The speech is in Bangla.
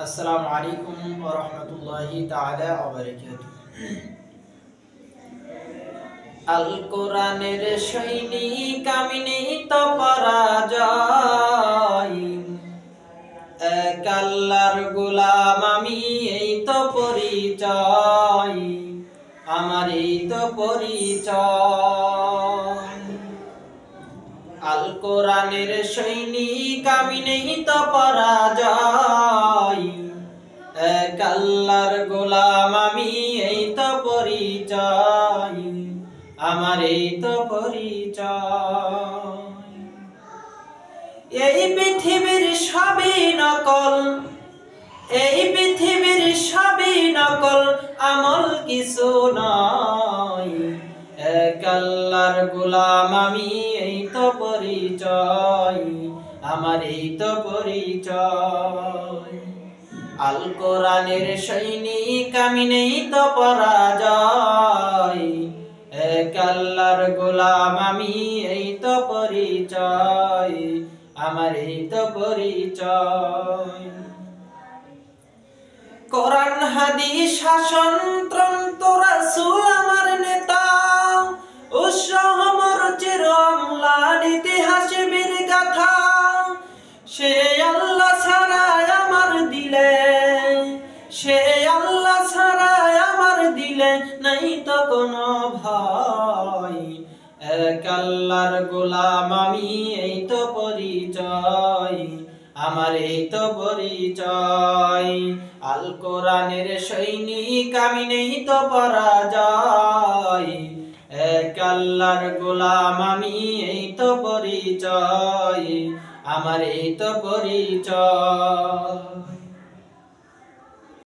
আসসালামু আলাইকুম ওয়া রাহমাতুল্লাহি তাআলা ওয়া বারাকাতুহু। আল কোরআনের সৈনিক আমি নেই তো পরাজয়, এক আল্লাহর গোলাম আমি এই তো পরিচয়, আমার এই তো পরিচয়। আল কোরআনের সৈনিক আমি নেই তো পরাজয়, এক আল্লাহর গোলাম আমি এই তো পরিচয়, আমার এই তো পরিচয়। এই পৃথিবীর সবই নকল, এই পৃথিবীর সবই নকল, আমল কিছু নয়, এক আল্লাহর গোলাম আমি এই তো পরিচয়, আমার এই তো পরিচয়। আল কোরআনের সৈনিক আমি নেই তো পরাজয়, এক আল্লাহর গোলাম আমি এই তো পরিচয়, আমার এই তো পরিচয়। কোরআন হাদিস শাসনতন্ত্র রাসূল আমার নেতা, উৎসাহ মরচের অম্লান ইতিহাস বীর গাথা, সে আল্লাহ ছাড়া আমার দিলে, সে আল্লাহ ছাড়া আমার দিলে নাই তো কোনো ভয়, এক আল্লাহর গোলাম আমি এই তো পরিচয়, আমার এই তো পরিচয়। আল কোরআনের সৈনিক আমি নেই তো পরাজয়, এক আল্লাহর গোলাম আমি এই তো পরিচয়, আমার এই তো পরিচয়।